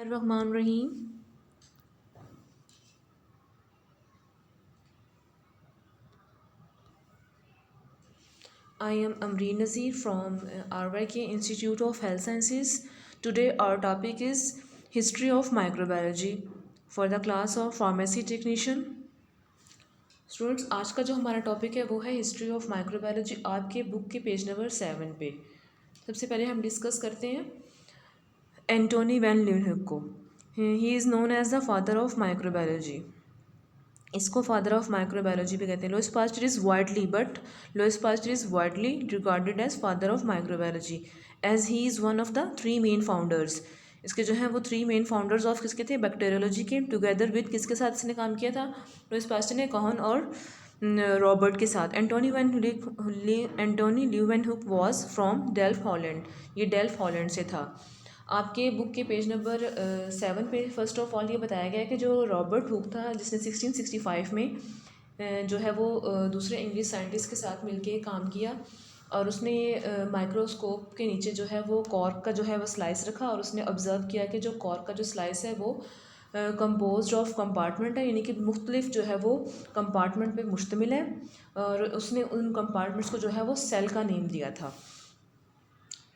Rahman Rahim. I am Amreen Nazir from RYK Institute of Health Sciences. Today our topic is History of Microbiology for the class of Pharmacy Technician. Students, आज का जो हमारा topic है वो है history of microbiology, आपके book के page number 7 पे। सबसे पहले हम डिस्कस करते हैं एंटोनी वैन ल्यूनहुक को। He is known as the father of microbiology. इसको फादर ऑफ माइक्रोबायोलॉजी भी कहते हैं। Louis Pasteur is widely regarded as father of microbiology as he is one of the 3 main founders. इसके जो है वो 3 मेन फाउंडर्स ऑफ किसके थे? बैक्टीरियोलॉजी के। टुगेदर विद किसके साथ इसने काम किया था? लुईस पास्चर ने कॉहन और रॉबर्ट के साथ। Antonie Leeuwenhoek was from Delft Holland. ये डेल्फ हॉलैंड से था। आपके बुक के पेज नंबर 7 पे फर्स्ट ऑफ ऑल ये बताया गया है कि जो रॉबर्ट हुक था, जिसने 1665 में जो है वो दूसरे इंग्लिश साइंटिस्ट के साथ मिलके काम किया, और उसने माइक्रोस्कोप के नीचे जो है वो कॉर्क का जो है वो स्लाइस रखा, और उसने ऑब्ज़र्व किया कि जो कॉर्क का जो स्लाइस है वो कंपोज्ड ऑफ कंपार्टमेंट है, यानी कि मुख्तलिफ जो है वो कंपार्टमेंट पे मुश्तमिल है, और उसने उन कंपार्टमेंट्स को जो है वो सेल का नेम दिया था।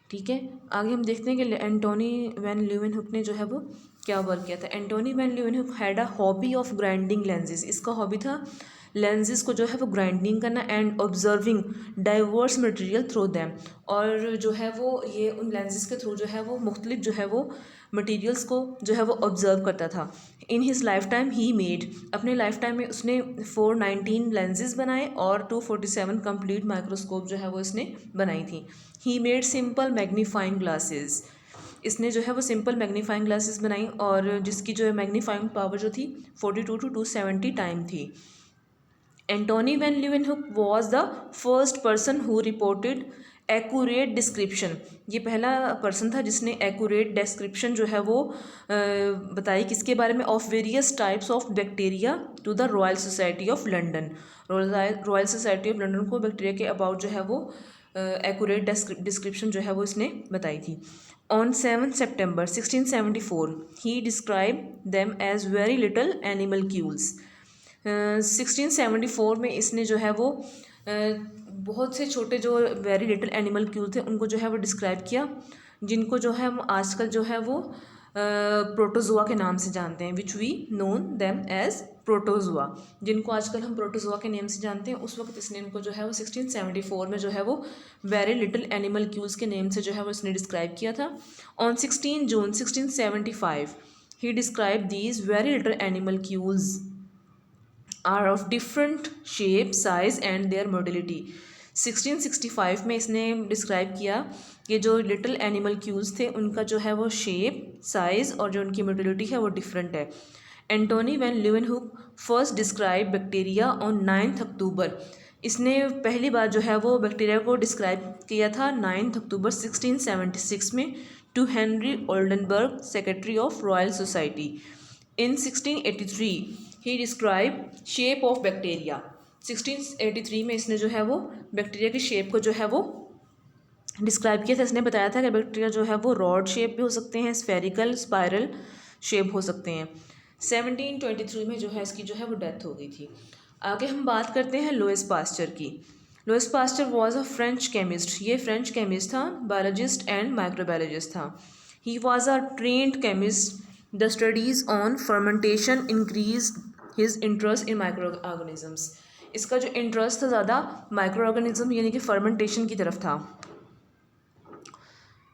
ठीक है, आगे हम देखते हैं कि एंटोनी वैन ल्यूवेनहुक ने जो है वो क्या वर्क किया था। Antonie van Leeuwenhoek had a hobby of grinding lenses. इसका हॉबी था लेंसेज को जो है वो ग्राइंडिंग करना and observing diverse material through them. और जो है वो ये उन लेंसेज के थ्रू जो है वो मुख्तलिफ जो है वो मटेरियल्स को जो है वो ऑब्जर्व करता था। In his life time he made, अपने लाइफ टाइम में उसने 419 लेंसेज बनाए और 247 कंप्लीट माइक्रोस्कोप जो है वो इसने बनाई थी। He made simple magnifying glasses. इसने जो है वो सिंपल मैग्नीफाइंग ग्लासेस बनाई, और जिसकी जो है मैग्नीफाइंग पावर जो थी 42 to 270 टाइम थी। Antonie van Leeuwenhoek was the first person who reported accurate description. ये पहला पर्सन था जिसने एक्यूरेट डिस्क्रिप्शन जो है वो बताई किसके बारे में? Of various types of bacteria to the Royal Society of London. Royal Society of London को बैक्टीरिया के अबाउट जो है वो एक्यूरेट डिस्क्रिप्शन जो है वो इसने बताई थी। ऑन 7 September 1674 ही describe them as very little animalcules. 1674 में इसने जो है वो बहुत से छोटे जो वेरी लिटिल एनिमल क्यूल थे उनको जो है वो डिस्क्राइब किया, जिनको जो है हम आजकल जो है वो प्रोटोजोआ के नाम से जानते हैं, which we known them as protozoa. जिनको आजकल हम प्रोटोजोआ के नेम से जानते हैं, उस वक्त इसने इनको जो है वो 1674 में जो है वो वेरी लिटिल एनिमल क्यूल्स के नेम से जो है वो इसने डिस्क्राइब किया था। On 16 June 1675 he describe these very little animalcules are of different shape size and their motility. 1665 में इसने डिस्क्राइब किया कि जो लिटिल एनिमल क्यूल्स थे उनका जो है वो शेप, साइज़ और जो उनकी मोडिलिटी है वो डिफरेंट है। Antonie van Leeuwenhoek first describe bacteria on 9 October. इसने पहली बार जो है वो बैक्टीरिया को डिस्क्राइब किया था 9 अक्टूबर 1676 में to Henry Oldenburg, secretary of Royal Society. In 1683 he describe shape of bacteria. 1683 में इसने जो है वो बैक्टीरिया की शेप को जो है वो डिस्क्राइब किया था। इसने बताया था कि बैक्टीरिया जो है वो रॉड शेप भी हो सकते हैं, स्फेरिकल, स्पायरल शेप हो सकते हैं। 1723 में जो है इसकी जो है वो डेथ हो गई थी। आगे हम बात करते हैं लुईस पास्चर की। Lewis pasture was a French chemist. ये फ्रेंच केमिस्ट था, बायोलॉजिस्ट एंड माइक्रोबायोलॉजिस्ट था। He was a trend chemist. The studies on fermentation increase his interest in micro organisms. इसका जो इंटरेस्ट था ज़्यादा माइक्रो ऑर्गेनिज्म यानी कि फर्मेंटेशन की तरफ था।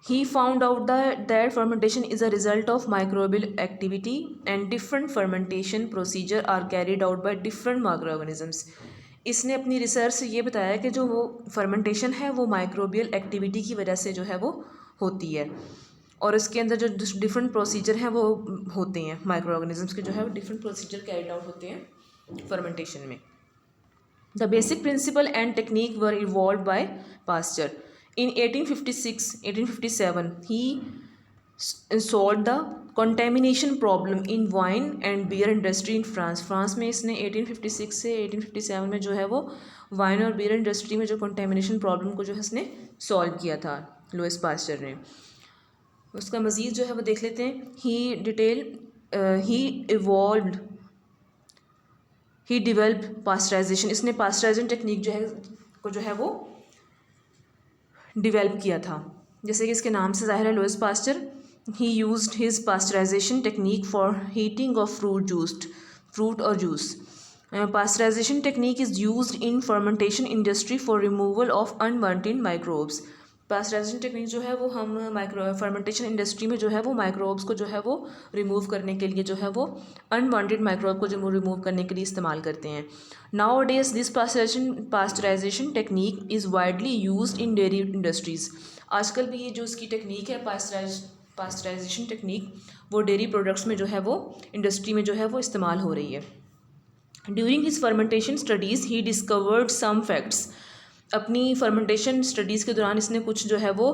He found out that fermentation is a result of microbial activity and different fermentation procedure are carried out by different microorganisms. इसने अपनी रिसर्च से ये बताया कि जो वो फर्मेंटेशन है वो माइक्रोबियल एक्टिविटी की वजह से जो है वो होती है, और इसके अंदर जो डिफरेंट प्रोसीजर हैं वो होते हैं, माइक्रो ऑर्गेनिजम्स के जो है वो डिफरेंट प्रोसीजर कैरिड आउट होते हैं फर्मेंटेशन में। The basic principle and technique were evolve by Pasteur. In 1857, he solved the contamination problem in wine and beer industry in France. France में इसने 1856 से 1857 में जो है वो वाइन और बियर इंडस्ट्री में जो कंटेमिनेशन प्रॉब्लम को जो है इसने सॉल्व किया था लुईस पास्चर ने। उसका मज़ीद जो है वो देख लेते हैं। ही डिवेल्प पास्चराइजेशन, इसने पास्चराइजेशन टेक्निक जो है वो डिवेल्प किया था। जैसे कि इसके नाम से ज़ाहिर है, Louis Pasteur, he used his pasteurization technique for heating of fruit और juice. Pasteurization technique is used in fermentation industry for removal of unwanted microbes. Pasteurization technique जो है वो हम फर्मेंटेशन इंडस्ट्री में जो है वो माइक्रोब्स को जो है वो रिमूव करने के लिए, जो है वो अनवांटेड माइक्रोब को जो रिमूव करने के लिए इस्तेमाल करते हैं। Nowadays this pasteurization technique is widely used in dairy industries. आजकल भी ये जो इसकी टेक्निक है पास्चराइजेशन टेक्निक, वो डेयरी प्रोडक्ट्स में जो है वो इंडस्ट्री में जो है वो इस्तेमाल हो रही है। During his fermentation studies he discovered some facts. अपनी फर्मेंटेशन स्टडीज़ के दौरान इसने कुछ जो है वो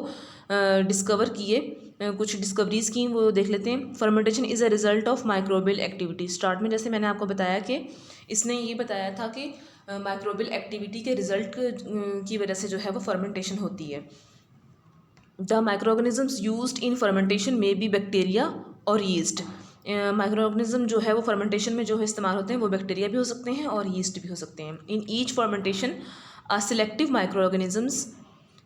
डिस्कवर किए, कुछ डिस्कवरीज़ की, वो देख लेते हैं। Fermentation is a result of microbial activity. Start में जैसे मैंने आपको बताया कि इसने ये बताया था कि माइक्रोबियल एक्टिविटी के रिज़ल्ट की वजह से जो है वो फर्मेंटेशन होती है। The micro organisms used in fermentation may be bacteria और यीस्ट। माइक्रो ऑर्गेनिज्म जो है वो फर्मेंटेशन में जो है इस्तेमाल होते हैं वो बैक्टीरिया भी हो सकते हैं और यीस्ट भी हो सकते हैं। In each fermentation selective micro organisms,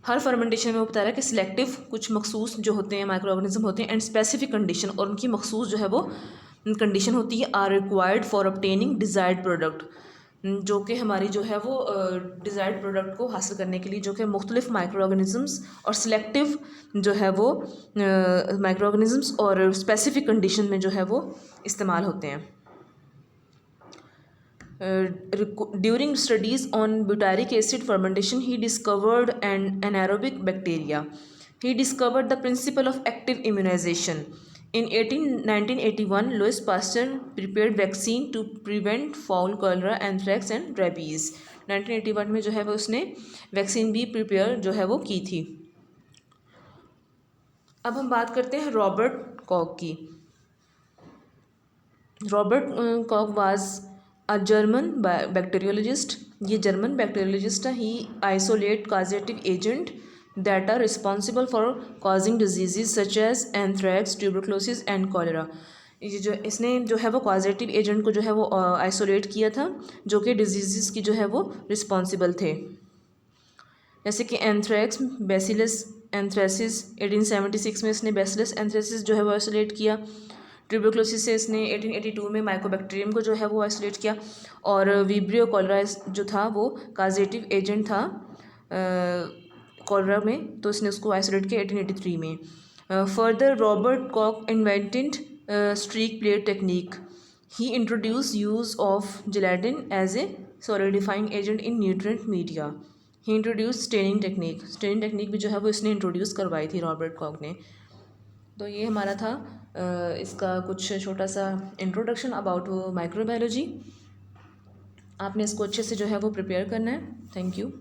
her fermentation में वो बता रहा है कि सिलेक्टिव कुछ मखसूस जो होते हैं माइक्रो ऑर्गेनिज्म होते हैं, एंड स्पेसिफिक कंडीशन, और उनकी मखसूस जो है वो कंडीशन होती है, are required for obtaining desired product, जो कि हमारी जो है वो डिज़ायर्ड प्रोडक्ट को हासिल करने के लिए, जो कि मुख्तलिफ माइक्रो ऑर्गेनिजम्स और सिलेक्टिव जो है वो माइक्रो ऑर्गेनिजम्स और स्पेसिफिक कंडीशन में जो है वो इस्तेमाल होते हैं। During studies on butyric acid fermentation, he discovered an anaerobic bacteria. He discovered the principle of active immunization. In 1981, Louis Pasteur prepared vaccine to prevent fowl cholera, anthrax and rabies. 1981 में जो है वो उसने वैक्सीन भी prepare जो है वो की थी। अब हम बात करते हैं रॉबर्ट कॉक की। Robert Koch was a German bacteriologist. ये जर्मन बैक्टीरियोलॉजिस्ट है। He isolate causative agent that are responsible for causing disease such as anthrax, tuberculosis and cholera. ये जो इसने जो है वो कॉजेटिव एजेंट को जो है वो आइसोलेट किया था, जो कि डिजीज़ की जो है वो रिस्पॉन्सिबल थे, जैसे कि एंथ्रैक्स, बेसिलस एंथ्रेसिस। 1876 में इसने बेसिलस एंथ्रेसिस जो है वो आइसोलेट किया। ट्यूबरक्लोसिस से इसने 1882 में माइकोबैक्टीरियम को जो है वो आइसोलेट किया। और विब्रियो कॉलरा जो था वो कॉजेटिव एजेंट था कॉलरा में, तो इसने उसको आइसोलेट किया 1883 में। Further Robert Koch invented streak plate technique. He introduce use of gelatin as a solidifying agent in nutrient media. He introduce staining technique. Staining technique भी जो है वो इसने इंट्रोड्यूस करवाई थी रॉबर्ट कॉक ने। तो ये हमारा था इसका कुछ छोटा सा इंट्रोडक्शन अबाउट माइक्रोबायोलॉजी। आपने इसको अच्छे से जो है वो प्रिपेयर करना है। Thank you.